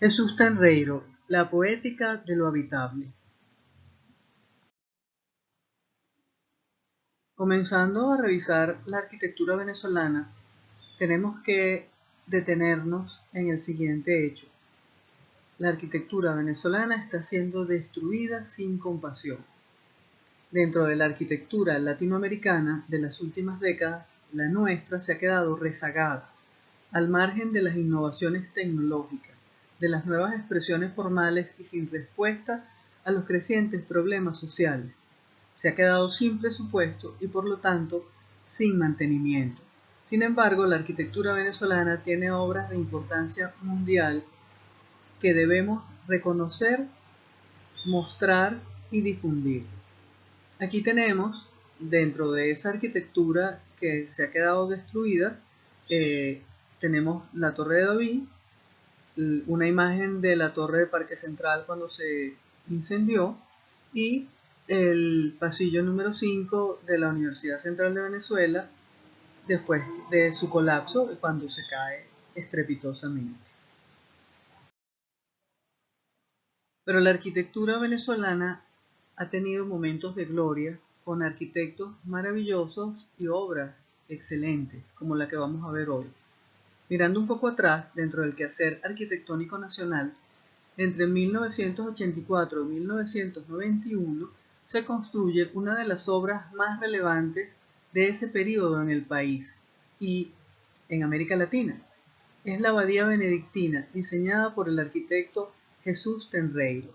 Jesús Tenreiro, la poética de lo habitable. Comenzando a revisar la arquitectura venezolana, tenemos que detenernos en el siguiente hecho. La arquitectura venezolana está siendo destruida sin compasión. Dentro de la arquitectura latinoamericana de las últimas décadas, la nuestra se ha quedado rezagada, al margen de las innovaciones tecnológicas, de las nuevas expresiones formales y sin respuesta a los crecientes problemas sociales. Se ha quedado sin presupuesto y por lo tanto sin mantenimiento. Sin embargo, la arquitectura venezolana tiene obras de importancia mundial que debemos reconocer, mostrar y difundir. Aquí tenemos, dentro de esa arquitectura que se ha quedado destruida, tenemos la Torre de David, una imagen de la Torre de Parque Central cuando se incendió y el pasillo número 5 de la Universidad Central de Venezuela después de su colapso cuando se cae estrepitosamente. Pero la arquitectura venezolana ha tenido momentos de gloria con arquitectos maravillosos y obras excelentes, como la que vamos a ver hoy. Mirando un poco atrás, dentro del quehacer arquitectónico nacional, entre 1984 y 1991 se construye una de las obras más relevantes de ese periodo en el país y en América Latina. Es la Abadía Benedictina, diseñada por el arquitecto Jesús Tenreiro.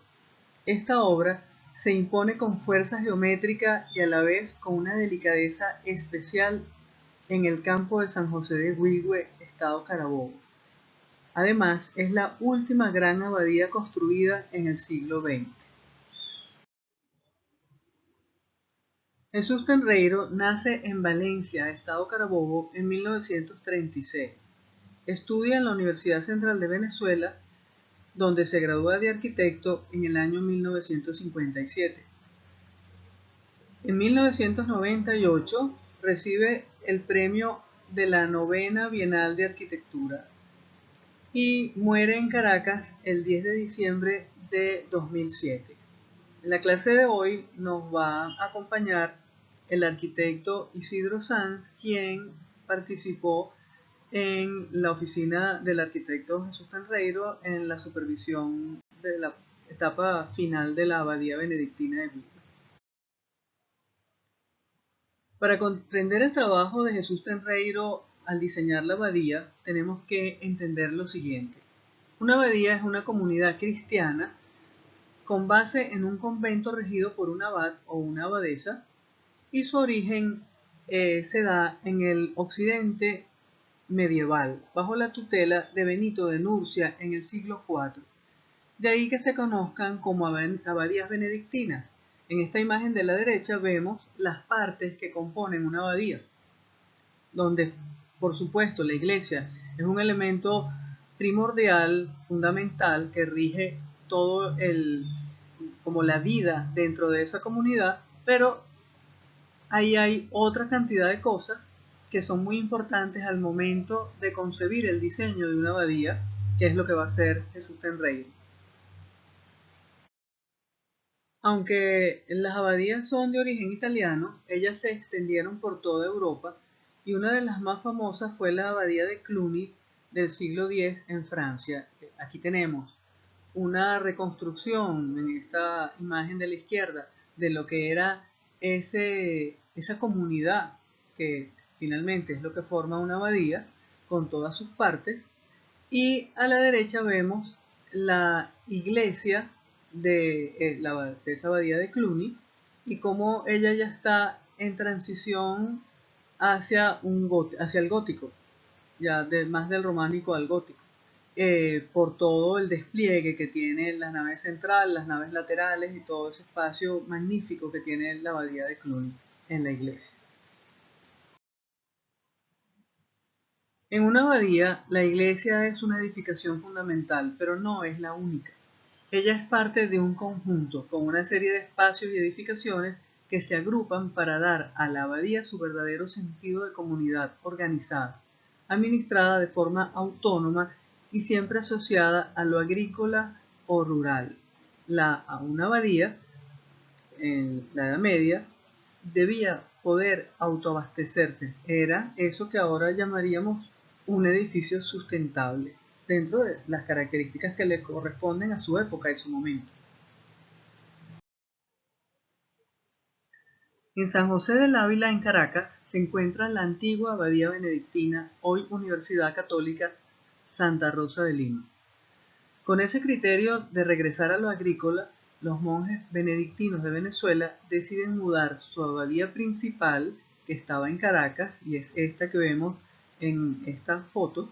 Esta obra se impone con fuerza geométrica y a la vez con una delicadeza especial en el campo de San José de Huigüe, estado Carabobo. Además, es la última gran abadía construida en el siglo XX. Jesús Tenreiro nace en Valencia, estado Carabobo, en 1936. Estudia en la Universidad Central de Venezuela, donde se gradúa de arquitecto en el año 1957. En 1998 recibe el premio de la Novena Bienal de Arquitectura y muere en Caracas el 10 de diciembre de 2007. En la clase de hoy nos va a acompañar el arquitecto Isidro Sanz, quien participó en la oficina del arquitecto Jesús Tenreiro en la supervisión de la etapa final de la Abadía Benedictina de Huigüe. Para comprender el trabajo de Jesús Tenreiro al diseñar la abadía, tenemos que entender lo siguiente. Una abadía es una comunidad cristiana con base en un convento regido por un abad o una abadesa, y su origen se da en el occidente medieval, bajo la tutela de Benito de Nurcia en el siglo IV. De ahí que se conozcan como abadías benedictinas. En esta imagen de la derecha vemos las partes que componen una abadía, donde por supuesto la iglesia es un elemento primordial, fundamental, que rige todo como la vida dentro de esa comunidad, pero ahí hay otra cantidad de cosas que son muy importantes al momento de concebir el diseño de una abadía, que es lo que va a hacer Jesús Tenreiro. Aunque las abadías son de origen italiano, ellas se extendieron por toda Europa y una de las más famosas fue la abadía de Cluny del siglo X en Francia. Aquí tenemos una reconstrucción en esta imagen de la izquierda de lo que era esa comunidad que finalmente es lo que forma una abadía con todas sus partes, y a la derecha vemos la iglesia de esa abadía de Cluny y cómo ella ya está en transición hacia el gótico, ya más del románico al gótico, por todo el despliegue que tiene la nave central, las naves laterales y todo ese espacio magnífico que tiene la abadía de Cluny en la iglesia. En una abadía, la iglesia es una edificación fundamental, pero no es la única. Ella es parte de un conjunto con una serie de espacios y edificaciones que se agrupan para dar a la abadía su verdadero sentido de comunidad organizada, administrada de forma autónoma y siempre asociada a lo agrícola o rural. A una abadía, en la Edad Media, debía poder autoabastecerse. Era eso que ahora llamaríamos un edificio sustentable, dentro de las características que le corresponden a su época y su momento. En San José del Ávila, en Caracas, se encuentra la antigua abadía benedictina, hoy Universidad Católica Santa Rosa de Lima. Con ese criterio de regresar a lo agrícola, los monjes benedictinos de Venezuela deciden mudar su abadía principal, que estaba en Caracas, y es esta que vemos en esta foto,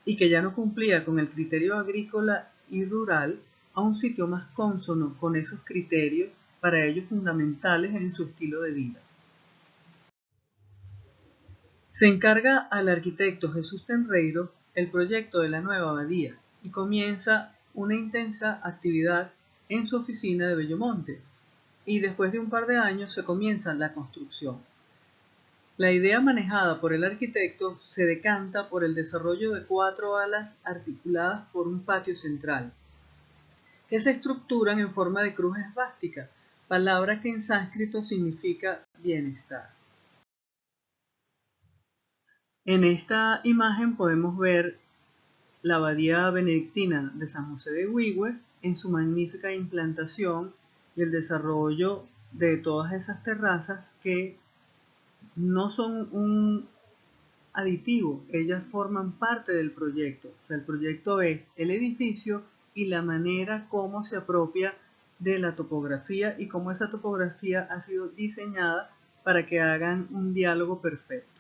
y que ya no cumplía con el criterio agrícola y rural, a un sitio más cónsono con esos criterios, para ellos fundamentales en su estilo de vida. Se encarga al arquitecto Jesús Tenreiro el proyecto de la nueva abadía y comienza una intensa actividad en su oficina de Bellomonte, y después de un par de años se comienza la construcción. La idea manejada por el arquitecto se decanta por el desarrollo de 4 alas articuladas por un patio central, que se estructuran en forma de cruz esvástica, palabra que en sánscrito significa bienestar. En esta imagen podemos ver la abadía benedictina de San José de Huigüe en su magnífica implantación y el desarrollo de todas esas terrazas que no son un aditivo, ellas forman parte del proyecto. O sea, el proyecto es el edificio y la manera como se apropia de la topografía y cómo esa topografía ha sido diseñada para que hagan un diálogo perfecto.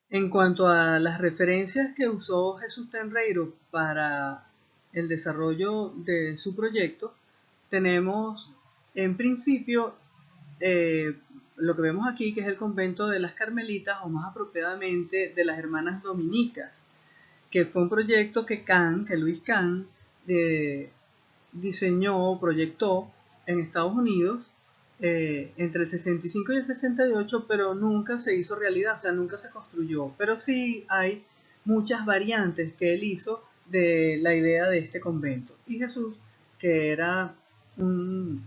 En cuanto a las referencias que usó Jesús Tenreiro para el desarrollo de su proyecto, tenemos en principio lo que vemos aquí, que es el convento de las Carmelitas, o más apropiadamente de las Hermanas Dominicas, que fue un proyecto que Luis Kahn diseñó o proyectó en Estados Unidos entre el 65 y el 68, pero nunca se hizo realidad, o sea, nunca se construyó. Pero sí hay muchas variantes que él hizo de la idea de este convento. Y Jesús, que era un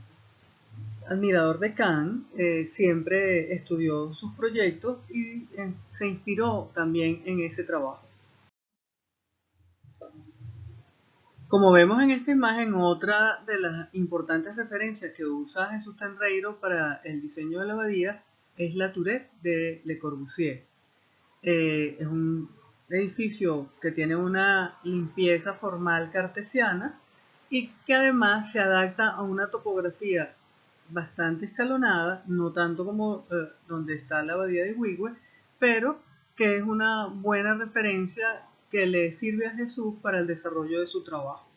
admirador de Kahn, siempre estudió sus proyectos y se inspiró también en ese trabajo. Como vemos en esta imagen, otra de las importantes referencias que usa Jesús Tenreiro para el diseño de la abadía es la Tourette de Le Corbusier. Es un edificio que tiene una limpieza formal cartesiana y que además se adapta a una topografía bastante escalonada, no tanto como donde está la abadía de Huigüe, pero que es una buena referencia que le sirve a Jesús para el desarrollo de su trabajo.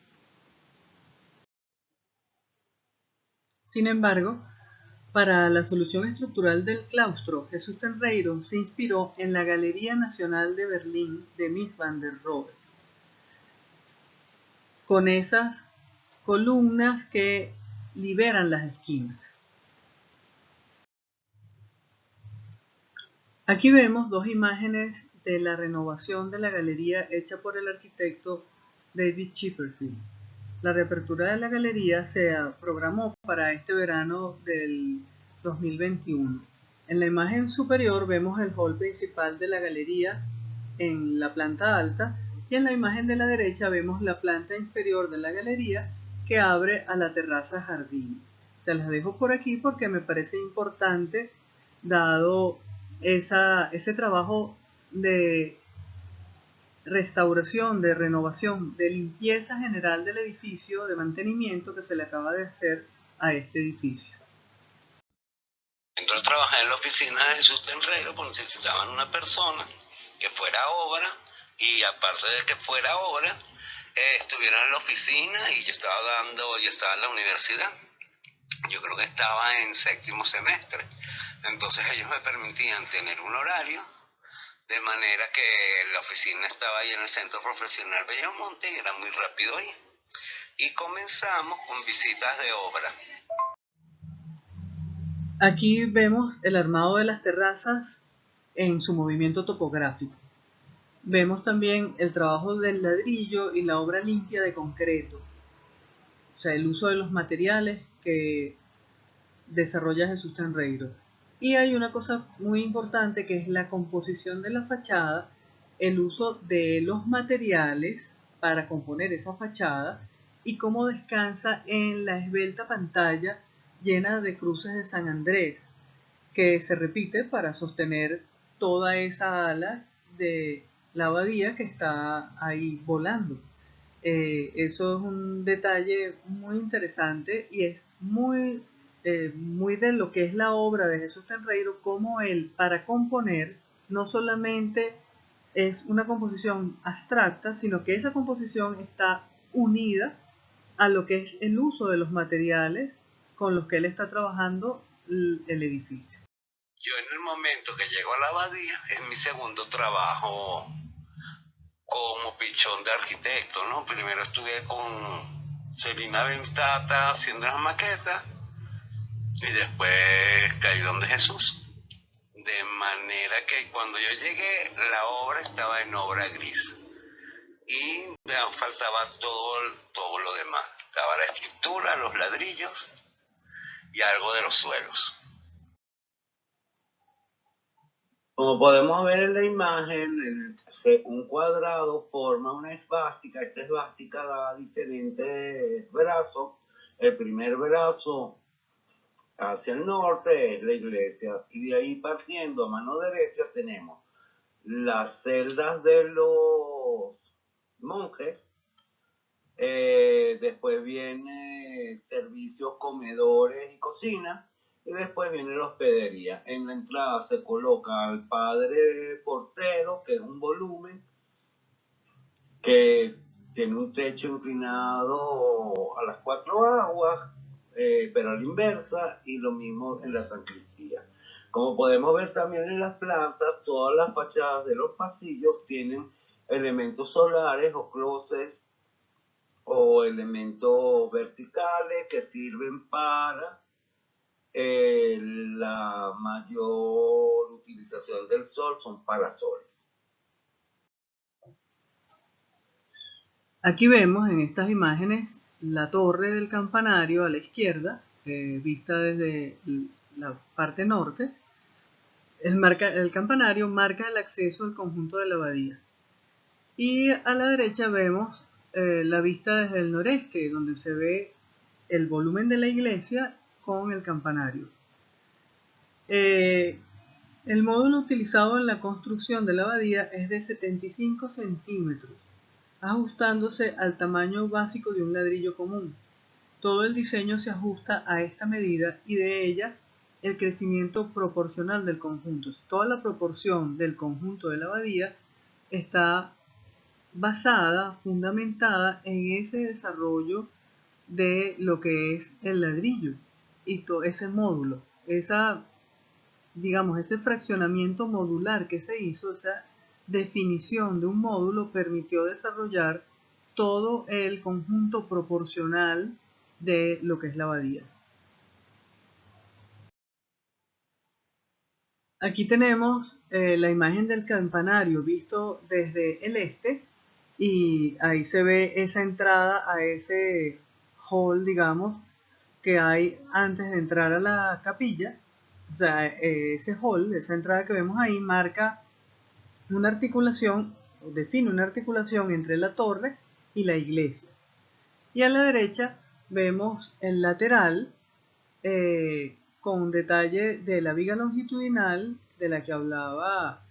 Sin embargo, para la solución estructural del claustro, Jesús Tenreiro se inspiró en la Galería Nacional de Berlín de Mies van der Rohe, con esas columnas que liberan las esquinas. Aquí vemos dos imágenes de la renovación de la galería hecha por el arquitecto David Chipperfield. La reapertura de la galería se programó para este verano del 2021. En la imagen superior vemos el hall principal de la galería en la planta alta, y en la imagen de la derecha vemos la planta inferior de la galería que abre a la terraza jardín. Se las dejo por aquí porque me parece importante, dado ese trabajo de restauración, de renovación, de limpieza general del edificio, de mantenimiento que se le acaba de hacer a este edificio. Entonces trabajé en la oficina de Jesús Tenreiro porque necesitaban una persona que fuera obra, y aparte de que fuera obra, estuviera en la oficina, y yo estaba en la universidad. Yo creo que estaba en 7º semestre. Entonces ellos me permitían tener un horario, de manera que la oficina estaba ahí en el Centro Profesional Bellomonte y era muy rápido ahí. Y comenzamos con visitas de obra. Aquí vemos el armado de las terrazas en su movimiento topográfico. Vemos también el trabajo del ladrillo y la obra limpia de concreto, o sea, el uso de los materiales que desarrolla Jesús Tenreiro. Y hay una cosa muy importante que es la composición de la fachada, el uso de los materiales para componer esa fachada y cómo descansa en la esbelta pantalla llena de cruces de San Andrés, que se repite para sostener toda esa ala de la abadía que está ahí volando. Eso es un detalle muy interesante y es muy de lo que es la obra de Jesús Tenreiro, como él para componer no solamente es una composición abstracta, sino que esa composición está unida a lo que es el uso de los materiales con los que él está trabajando el edificio. Yo en el momento que llego a la abadía es mi segundo trabajo como pichón de arquitecto, ¿no? Primero estuve con Selina Ventata haciendo las maquetas y después caí donde Jesús. De manera que cuando yo llegué, la obra estaba en obra gris y me faltaba todo lo demás. Estaba la estructura, los ladrillos y algo de los suelos. Como podemos ver en la imagen, un cuadrado forma una esvástica. Esta esvástica da diferentes brazos. El primer brazo hacia el norte es la iglesia, y de ahí partiendo a mano derecha tenemos las celdas de los monjes. Después viene servicios, comedores y cocina, y después viene la hospedería. En la entrada se coloca al padre portero, que es un volumen que tiene un techo inclinado a las cuatro aguas, pero a la inversa, y lo mismo en la sacristía. Como podemos ver también en las plantas, todas las fachadas de los pasillos tienen elementos solares o closets o elementos verticales que sirven para la mayor utilización del sol, son parasoles. Aquí vemos en estas imágenes la torre del campanario a la izquierda, vista desde la parte norte. El campanario marca el acceso al conjunto de la abadía. Y a la derecha vemos la vista desde el noreste, donde se ve el volumen de la iglesia con el campanario. El módulo utilizado en la construcción de la abadía es de 75 centímetros, ajustándose al tamaño básico de un ladrillo común. Todo el diseño se ajusta a esta medida y de ella el crecimiento proporcional del conjunto. Toda la proporción del conjunto de la abadía está basada, fundamentada en ese desarrollo de lo que es el ladrillo y todo ese módulo, ese fraccionamiento modular que se hizo, esa definición de un módulo permitió desarrollar todo el conjunto proporcional de lo que es la abadía. Aquí tenemos la imagen del campanario visto desde el este, y ahí se ve esa entrada a ese hall, digamos, que hay antes de entrar a la capilla. O sea, ese hall, esa entrada que vemos ahí, marca una articulación, define una articulación entre la torre y la iglesia. Y a la derecha vemos el lateral con detalle de la viga longitudinal de la que hablaba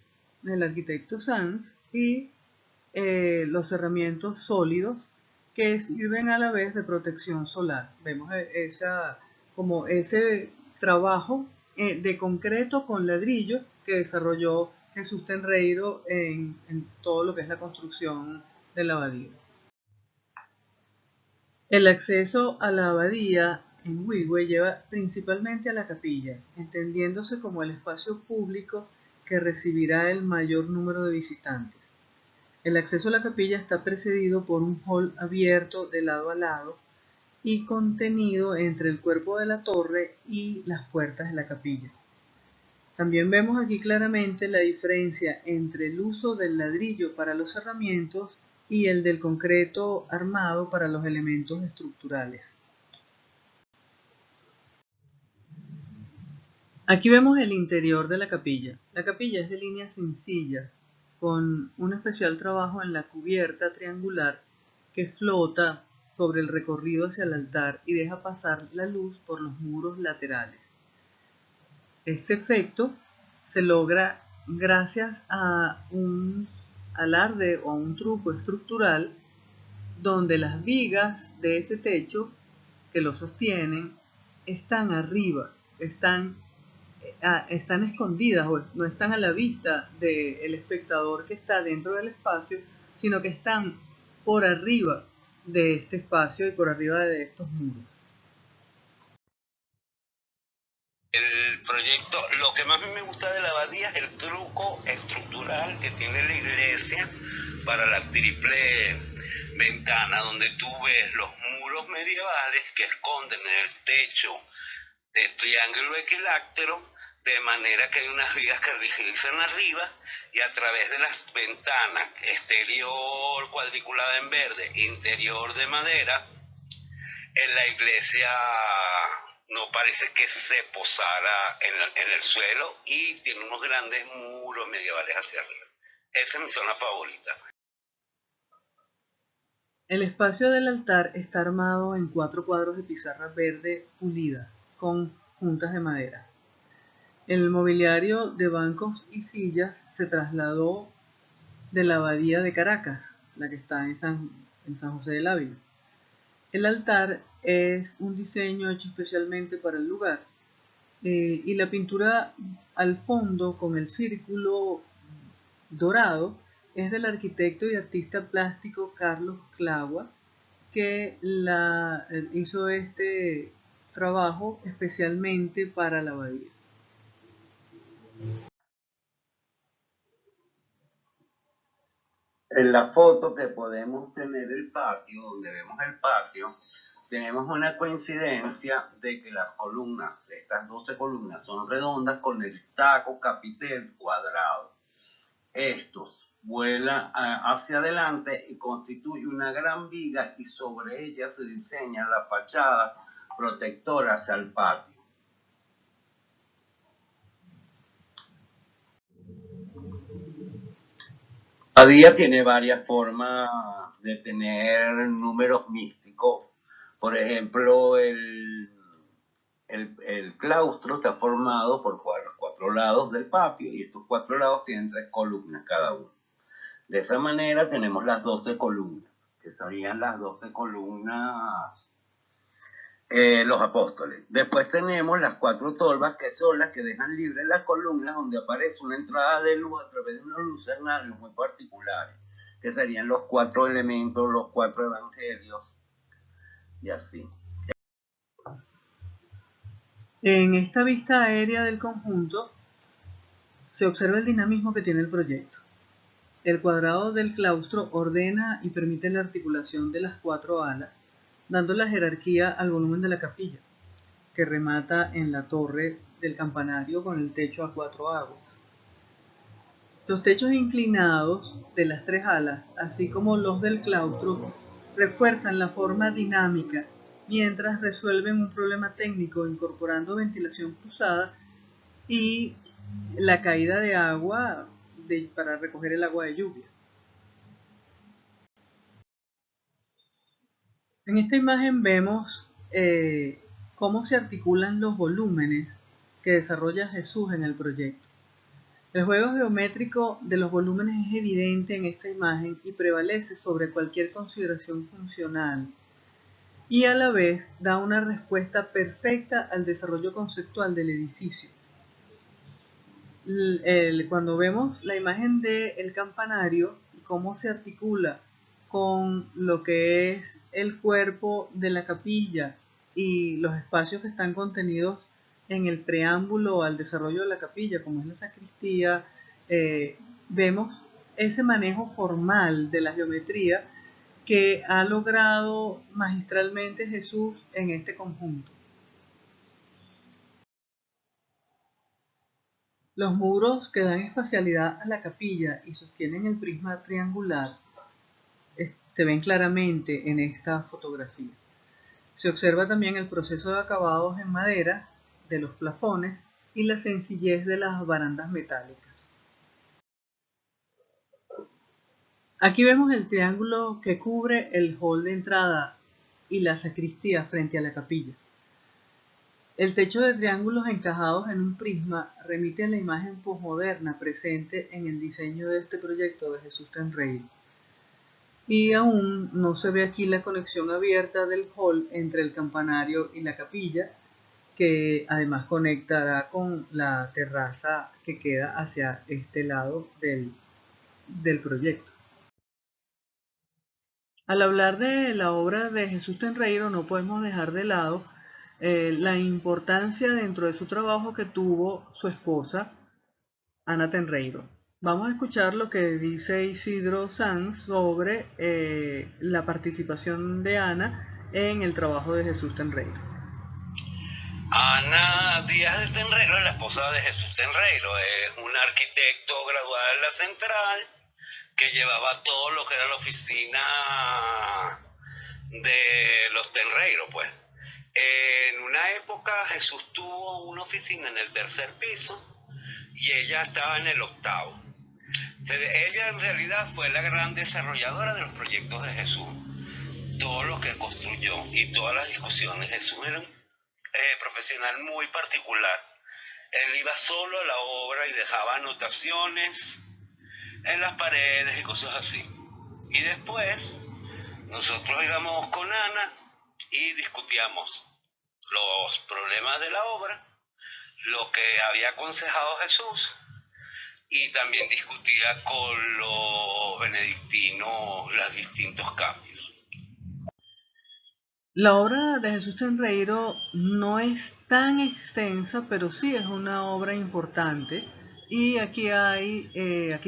el arquitecto Sanz y los cerramientos sólidos que sirven a la vez de protección solar. Vemos como ese trabajo de concreto con ladrillo que desarrolló Jesús Tenreiro en todo lo que es la construcción de la abadía. El acceso a la abadía en Wigüe lleva principalmente a la capilla, entendiéndose como el espacio público que recibirá el mayor número de visitantes. El acceso a la capilla está precedido por un hall abierto de lado a lado y contenido entre el cuerpo de la torre y las puertas de la capilla. También vemos aquí claramente la diferencia entre el uso del ladrillo para los cerramientos y el del concreto armado para los elementos estructurales. Aquí vemos el interior de la capilla. La capilla es de líneas sencillas, con un especial trabajo en la cubierta triangular que flota sobre el recorrido hacia el altar y deja pasar la luz por los muros laterales. Este efecto se logra gracias a un alarde o a un truco estructural donde las vigas de ese techo que lo sostienen están arriba, están escondidas o no están a la vista del espectador que está dentro del espacio, sino que están por arriba de este espacio y por arriba de estos muros. El proyecto, lo que más me gusta de la abadía es el truco estructural que tiene la iglesia para la triple ventana, donde tú ves los muros medievales que esconden en el techo de triángulo equilátero, de manera que hay unas vigas que rigidizan arriba, y a través de las ventanas, exterior cuadriculada en verde, interior de madera, en la iglesia no parece que se posara en el suelo y tiene unos grandes muros medievales hacia arriba. Esa es mi zona favorita. El espacio del altar está armado en 4 cuadros de pizarra verde pulida con juntas de madera. El mobiliario de bancos y sillas se trasladó de la abadía de Caracas, la que está en San José del Ávila. El altar es un diseño hecho especialmente para el lugar y la pintura al fondo con el círculo dorado es del arquitecto y artista plástico Carlos Claua, que hizo este trabajo especialmente para la abadía. En la foto que podemos tener el patio, donde vemos el patio, tenemos una coincidencia de que las columnas, estas 12 columnas, son redondas con el taco capitel cuadrado. Estos vuelan hacia adelante y constituye una gran viga y sobre ella se diseña la fachada protectora hacia el patio. La abadía tiene varias formas de tener números místicos. Por ejemplo, el claustro está formado por 4 lados del patio y estos 4 lados tienen 3 columnas cada uno. De esa manera tenemos las 12 columnas, que serían las 12 columnas los apóstoles. Después tenemos las 4 tolvas, que son las que dejan libres las columnas, donde aparece una entrada de luz a través de unos lucernarios muy particulares, que serían los 4 elementos, los 4 evangelios, y así. En esta vista aérea del conjunto se observa el dinamismo que tiene el proyecto. El cuadrado del claustro ordena y permite la articulación de las 4 alas, dando la jerarquía al volumen de la capilla, que remata en la torre del campanario con el techo a 4 aguas. Los techos inclinados de las 3 alas, así como los del claustro, refuerzan la forma dinámica mientras resuelven un problema técnico incorporando ventilación cruzada y la caída de agua para recoger el agua de lluvia. En esta imagen vemos cómo se articulan los volúmenes que desarrolla Jesús en el proyecto. El juego geométrico de los volúmenes es evidente en esta imagen y prevalece sobre cualquier consideración funcional y a la vez da una respuesta perfecta al desarrollo conceptual del edificio. Cuando vemos la imagen del campanario y cómo se articula con lo que es el cuerpo de la capilla y los espacios que están contenidos en el preámbulo al desarrollo de la capilla, como es la sacristía, vemos ese manejo formal de la geometría que ha logrado magistralmente Jesús en este conjunto. Los muros que dan espacialidad a la capilla y sostienen el prisma triangular se ven claramente en esta fotografía. Se observa también el proceso de acabados en madera de los plafones y la sencillez de las barandas metálicas. Aquí vemos el triángulo que cubre el hall de entrada y la sacristía frente a la capilla. El techo de triángulos encajados en un prisma remite a la imagen posmoderna presente en el diseño de este proyecto de Jesús Tenreiro. Y aún no se ve aquí la conexión abierta del hall entre el campanario y la capilla, que además conectará con la terraza que queda hacia este lado del proyecto. Al hablar de la obra de Jesús Tenreiro no podemos dejar de lado la importancia dentro de su trabajo que tuvo su esposa, Ana Tenreiro. Vamos a escuchar lo que dice Isidro Sanz sobre la participación de Ana en el trabajo de Jesús Tenreiro. Ana Díaz de Tenreiro es la esposa de Jesús Tenreiro, es un arquitecto graduado en la Central que llevaba todo lo que era la oficina de los Tenreiro, pues. En una época Jesús tuvo una oficina en el tercer piso y ella estaba en el octavo. Ella en realidad fue la gran desarrolladora de los proyectos de Jesús, todo lo que construyó y todas las discusiones. Jesús era un profesional muy particular. Él iba solo a la obra y dejaba anotaciones en las paredes y cosas así. Y después nosotros íbamos con Ana y discutíamos los problemas de la obra, lo que había aconsejado Jesús, y también discutía con los benedictinos los distintos cambios. La obra de Jesús Tenreiro no es tan extensa, pero sí es una obra importante. Y aquí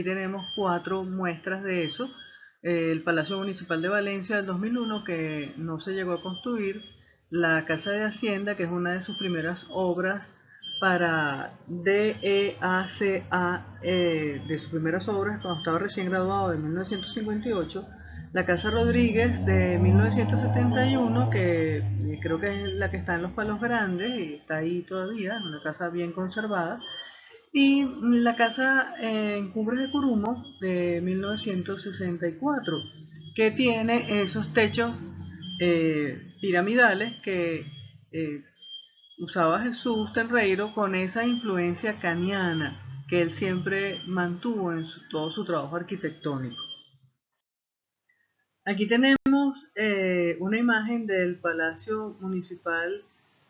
tenemos 4 muestras de eso. El Palacio Municipal de Valencia del 2001, que no se llegó a construir. La Casa de Hacienda, que es una de sus primeras obras para DEACA, de sus primeras obras cuando estaba recién graduado, de 1958. La Casa Rodríguez de 1971, que creo que es la que está en Los Palos Grandes y está ahí todavía, es una casa bien conservada. Y la casa en Cumbres de Curumo de 1964, que tiene esos techos piramidales que usaba Jesús Tenreiro con esa influencia caniana que él siempre mantuvo en todo su trabajo arquitectónico. Aquí tenemos una imagen del Palacio Municipal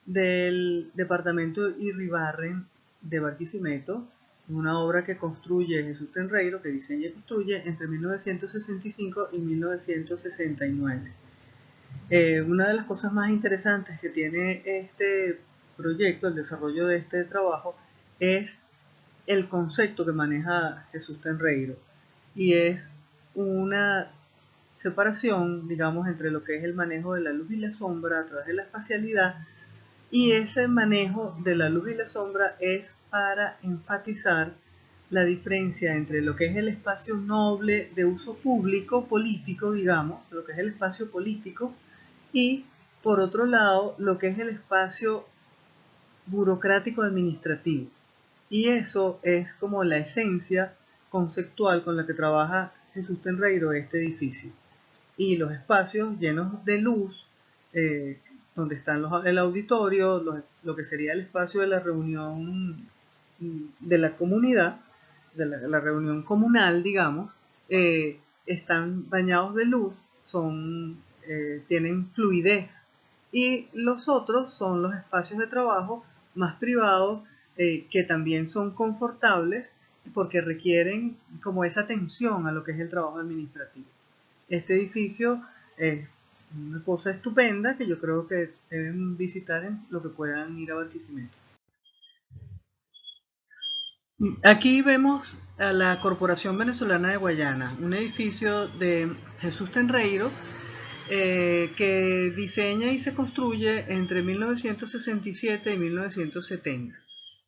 del Departamento Irribarren de Barquisimeto, una obra que construye Jesús Tenreiro, que diseña y construye entre 1965 y 1969. Una de las cosas más interesantes que tiene este proyecto, el desarrollo de este trabajo, es el concepto que maneja Jesús Tenreiro, y es una separación, digamos, entre lo que es el manejo de la luz y la sombra a través de la espacialidad, y ese manejo de la luz y la sombra es para enfatizar la diferencia entre lo que es el espacio noble de uso público, político, digamos, lo que es el espacio político, y por otro lado, lo que es el espacio burocrático administrativo. Y eso es como la esencia conceptual con la que trabaja Jesús Tenreiro este edificio. Y los espacios llenos de luz, donde están el auditorio, lo que sería el espacio de la reunión de la comunidad, de la reunión comunal, digamos, están bañados de luz, tienen fluidez. Y los otros son los espacios de trabajo más privados, que también son confortables porque requieren como esa atención a lo que es el trabajo administrativo. Este edificio es una cosa estupenda que yo creo que deben visitar en lo que puedan ir a Barquisimeto. Aquí vemos a la Corporación Venezolana de Guayana, un edificio de Jesús Tenreiro que diseña y se construye entre 1967 y 1970.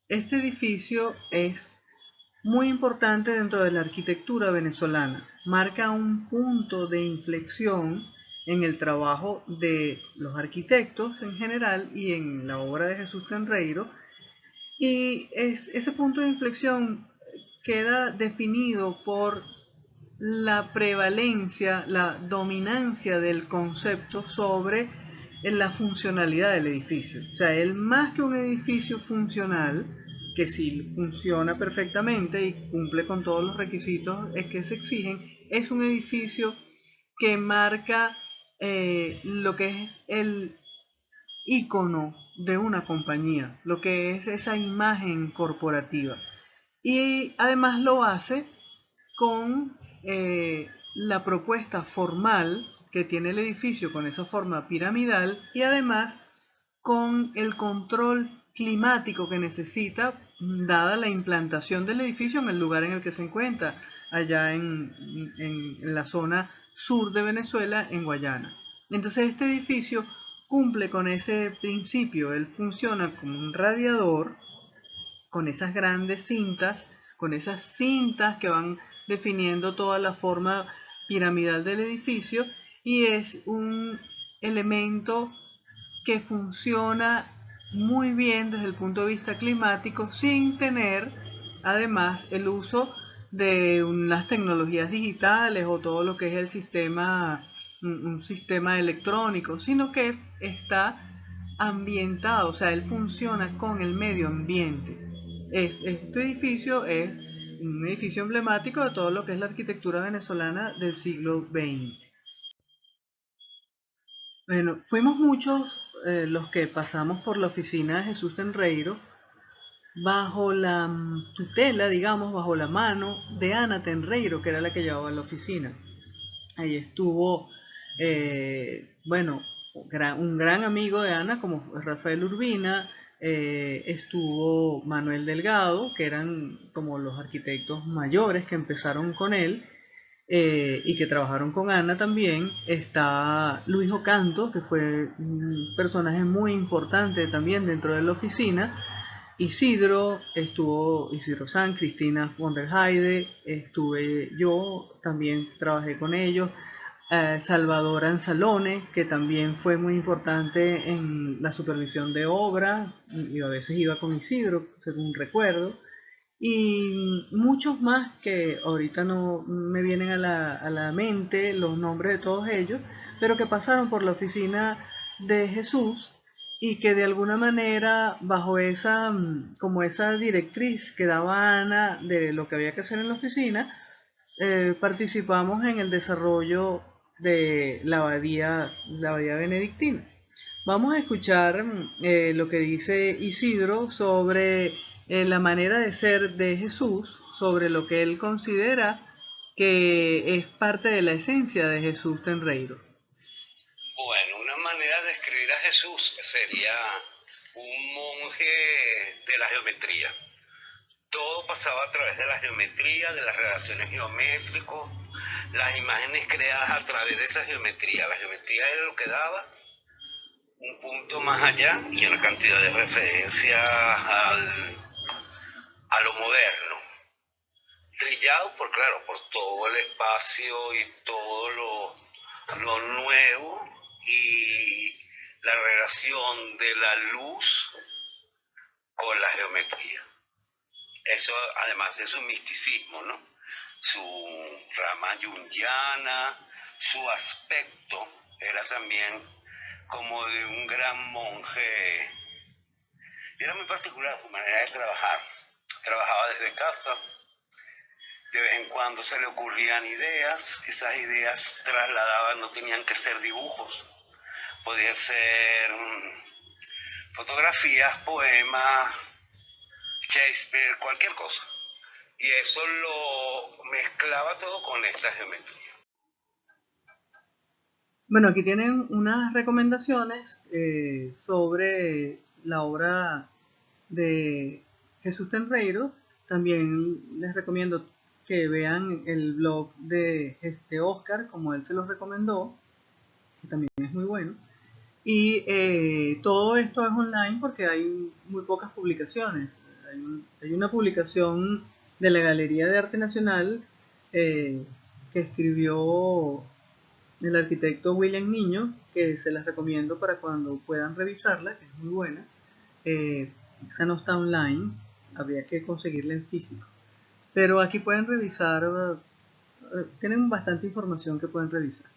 Este edificio es muy importante dentro de la arquitectura venezolana. Marca un punto de inflexión en el trabajo de los arquitectos en general y en la obra de Jesús Tenreiro. Y ese punto de inflexión queda definido por la prevalencia, la dominancia del concepto sobre la funcionalidad del edificio. O sea, él más que un edificio funcional, que sí funciona perfectamente y cumple con todos los requisitos que se exigen, es un edificio que marca lo que es el ícono de una compañía, lo que es esa imagen corporativa. Y además lo hace con la propuesta formal que tiene el edificio con esa forma piramidal y además con el control climático que necesita dada la implantación del edificio en el lugar en el que se encuentra, allá en la zona sur de Venezuela, en Guayana. Entonces este edificio cumple con ese principio, él funciona como un radiador con esas grandes cintas, con esas cintas que van definiendo toda la forma piramidal del edificio y es un elemento que funciona muy bien desde el punto de vista climático sin tener además el uso de unas tecnologías digitales o todo lo que es el sistema, un sistema electrónico, sino que está ambientado, o sea, él funciona con el medio ambiente. Este edificio es un edificio emblemático de todo lo que es la arquitectura venezolana del siglo XX. Bueno, fuimos muchos los que pasamos por la oficina de Jesús Tenreiro bajo la tutela, digamos, bajo la mano de Ana Tenreiro, que era la que llevaba la oficina. Ahí estuvo, bueno, un gran amigo de Ana como Rafael Urbina, estuvo Manuel Delgado, que eran como los arquitectos mayores que empezaron con él, y que trabajaron con Ana también. Está Luis Ocanto, que fue un personaje muy importante también dentro de la oficina. Isidro, estuvo Isidro San, Cristina von der Heide, estuve yo, también trabajé con ellos. Salvador Anzalone, que también fue muy importante en la supervisión de obra, y a veces iba con Isidro, según recuerdo y muchos más que ahorita no me vienen a la mente los nombres de todos ellos, pero que pasaron por la oficina de Jesús y que de alguna manera bajo esa como esa directriz que daba Ana de lo que había que hacer en la oficina, participamos en el desarrollo de la abadía benedictina. Vamos a escuchar lo que dice Isidro sobre la manera de ser de Jesús, sobre lo que él considera que es parte de la esencia de Jesús Tenreiro. Bueno, una manera de describir a Jesús sería un monje de la geometría. Todo pasaba a través de la geometría, de las relaciones geométricas, las imágenes creadas a través de esa geometría. La geometría era lo que daba un punto más allá y una cantidad de referencias a lo moderno. Trillado por todo el espacio y todo lo nuevo y la relación de la luz con la geometría. Eso además de su misticismo, ¿no? Su rama junguiana, su aspecto era también como de un gran monje. Era muy particular su manera de trabajar. Trabajaba desde casa. De vez en cuando se le ocurrían ideas. Esas ideas trasladaban, no tenían que ser dibujos. Podían ser fotografías, poemas, Shakespeare, cualquier cosa. Y eso lo mezclaba todo con esta geometría. Bueno, aquí tienen unas recomendaciones sobre la obra de Jesús Tenreiro. También les recomiendo que vean el blog de Oscar, como él se los recomendó, que también es muy bueno. Y todo esto es online porque hay muy pocas publicaciones. Hay una publicación de la Galería de Arte Nacional que escribió el arquitecto William Niño, que se las recomiendo para cuando puedan revisarla, que es muy buena. Esa no está online, habría que conseguirla en físico. Pero aquí pueden revisar, tienen bastante información que pueden revisar.